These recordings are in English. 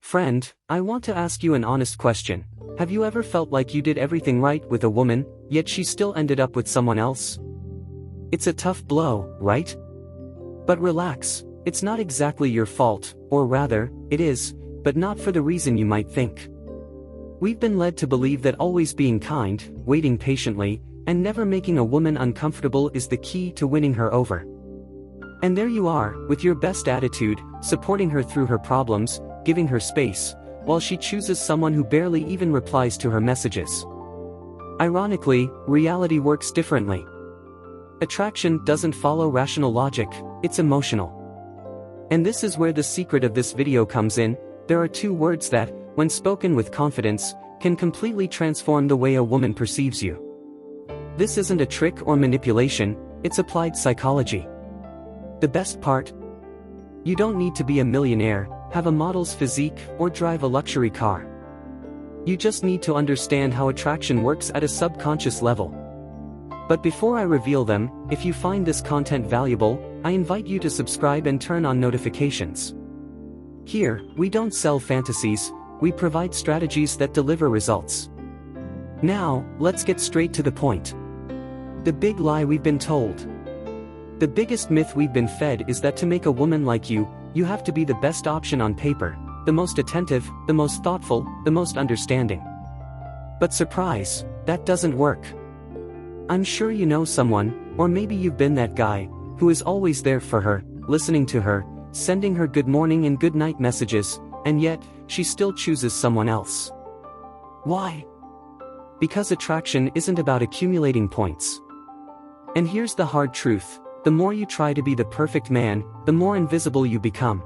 Friend, I want to ask you an honest question. Have you ever felt like you did everything right with a woman, yet she still ended up with someone else? It's a tough blow, right? But relax, it's not exactly your fault, or rather, it is, but not for the reason you might think. We've been led to believe that always being kind, waiting patiently, and never making a woman uncomfortable is the key to winning her over. And there you are, with your best attitude, supporting her through her problems, giving her space, while she chooses someone who barely even replies to her messages. Ironically, reality works differently. Attraction doesn't follow rational logic, it's emotional. And this is where the secret of this video comes in. There are two words that, when spoken with confidence, can completely transform the way a woman perceives you. This isn't a trick or manipulation, it's applied psychology. The best part? You don't need to be a millionaire, have a model's physique, or drive a luxury car. You just need to understand how attraction works at a subconscious level. But before I reveal them, if you find this content valuable, I invite you to subscribe and turn on notifications. Here, we don't sell fantasies, we provide strategies that deliver results. Now, let's get straight to the point. The big lie we've been told. The biggest myth we've been fed is that to make a woman like you, you have to be the best option on paper, the most attentive, the most thoughtful, the most understanding. But surprise, that doesn't work. I'm sure you know someone, or maybe you've been that guy, who is always there for her, listening to her, sending her good morning and good night messages, and yet, she still chooses someone else. Why? Because attraction isn't about accumulating points. And here's the hard truth. The more you try to be the perfect man, the more invisible you become.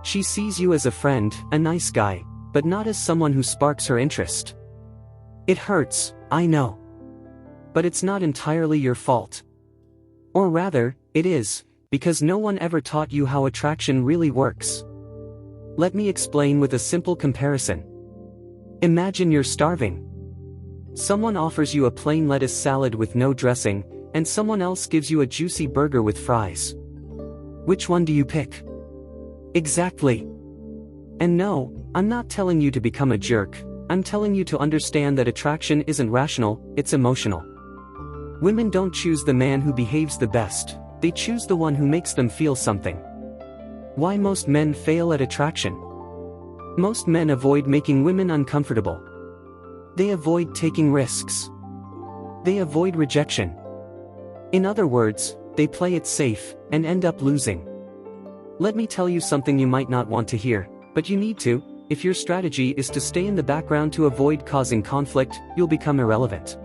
She sees you as a friend, a nice guy, but not as someone who sparks her interest. It hurts, I know. But it's not entirely your fault. Or rather, it is, because no one ever taught you how attraction really works. Let me explain with a simple comparison. Imagine you're starving. Someone offers you a plain lettuce salad with no dressing, and someone else gives you a juicy burger with fries. Which one do you pick? Exactly. And no, I'm not telling you to become a jerk, I'm telling you to understand that attraction isn't rational, it's emotional. Women don't choose the man who behaves the best, they choose the one who makes them feel something. Why most men fail at attraction? Most men avoid making women uncomfortable. They avoid taking risks. They avoid rejection. In other words, they play it safe, and end up losing. Let me tell you something you might not want to hear, but you need to. If your strategy is to stay in the background to avoid causing conflict, you'll become irrelevant.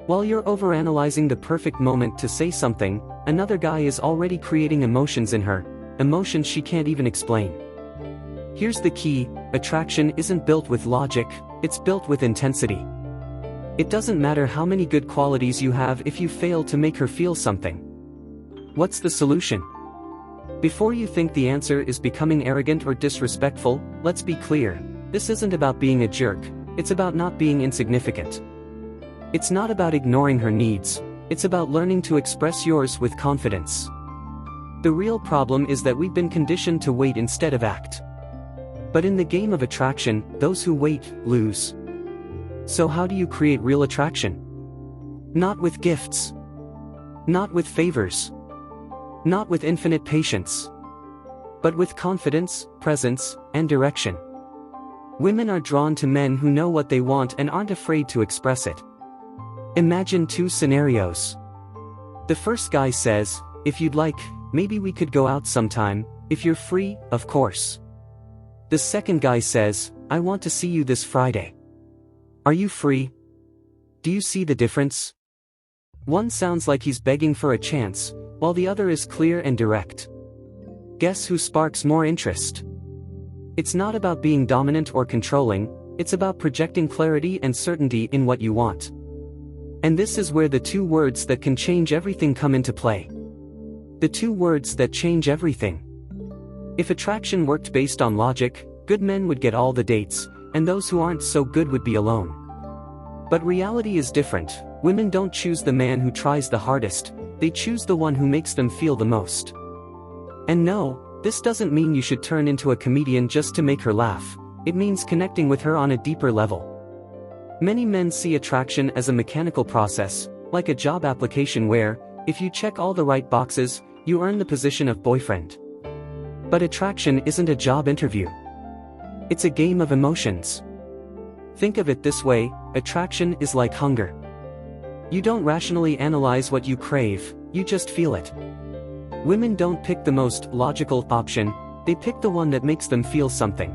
While you're overanalyzing the perfect moment to say something, another guy is already creating emotions in her, emotions she can't even explain. Here's the key, attraction isn't built with logic, it's built with intensity. It doesn't matter how many good qualities you have if you fail to make her feel something. What's the solution? Before you think the answer is becoming arrogant or disrespectful, let's be clear. This isn't about being a jerk, it's about not being insignificant. It's not about ignoring her needs, it's about learning to express yours with confidence. The real problem is that we've been conditioned to wait instead of act. But in the game of attraction, those who wait, lose. So how do you create real attraction? Not with gifts. Not with favors. Not with infinite patience. But with confidence, presence, and direction. Women are drawn to men who know what they want and aren't afraid to express it. Imagine two scenarios. The first guy says, if you'd like, maybe we could go out sometime, if you're free, of course. The second guy says, I want to see you this Friday. Are you free? Do you see the difference? One sounds like he's begging for a chance, while the other is clear and direct. Guess who sparks more interest? It's not about being dominant or controlling, it's about projecting clarity and certainty in what you want. And this is where the two words that can change everything come into play. The two words that change everything. If attraction worked based on logic, good men would get all the dates, and those who aren't so good would be alone. But reality is different. Women don't choose the man who tries the hardest, they choose the one who makes them feel the most. And no, This doesn't mean you should turn into a comedian just to make her laugh, it means connecting with her on a deeper level. Many men see attraction as a mechanical process, like a job application where, if you check all the right boxes, you earn the position of boyfriend. But attraction isn't a job interview. It's a game of emotions. Think of it this way, attraction is like hunger. You don't rationally analyze what you crave, you just feel it. Women don't pick the most logical option, they pick the one that makes them feel something.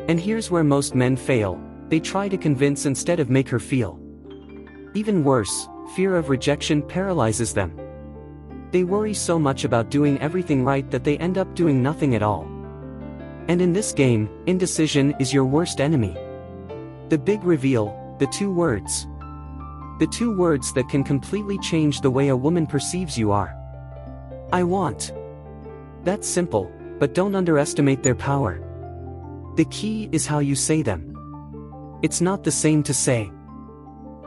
And here's where most men fail, they try to convince instead of make her feel. Even worse, fear of rejection paralyzes them. They worry so much about doing everything right that they end up doing nothing at all. And in this game, indecision is your worst enemy. The big reveal, the two words. The two words that can completely change the way a woman perceives you are. I want. That's simple, but don't underestimate their power. The key is how you say them. It's not the same to say,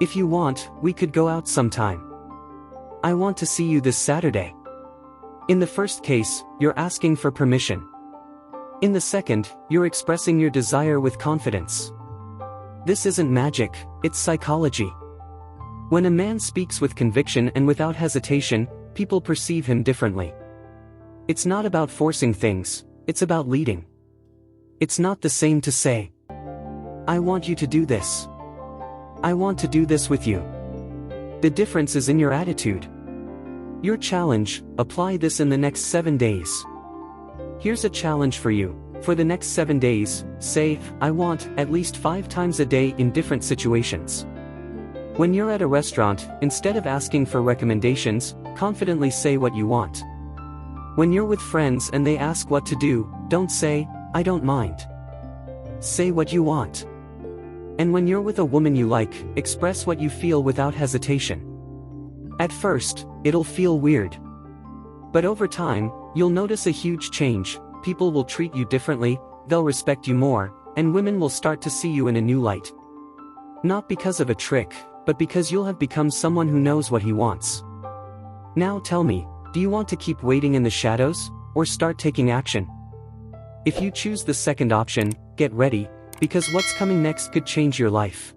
if you want, we could go out sometime. I want to see you this Saturday. In the first case, you're asking for permission. In the second, you're expressing your desire with confidence. This isn't magic, it's psychology. When a man speaks with conviction and without hesitation, people perceive him differently. It's not about forcing things, it's about leading. It's not the same to say, I want you to do this. I want to do this with you. The difference is in your attitude. Your challenge, apply this in the next 7 days. Here's a challenge for you. For the next 7 days, say, I want, at least 5 times a day in different situations. When you're at a restaurant, instead of asking for recommendations, confidently say what you want. When you're with friends and they ask what to do, don't say, I don't mind. Say what you want. And when you're with a woman you like, express what you feel without hesitation. At first, it'll feel weird. But over time, you'll notice a huge change, people will treat you differently, they'll respect you more, and women will start to see you in a new light. Not because of a trick, but because you'll have become someone who knows what he wants. Now tell me, do you want to keep waiting in the shadows, or start taking action? If you choose the second option, get ready, because what's coming next could change your life.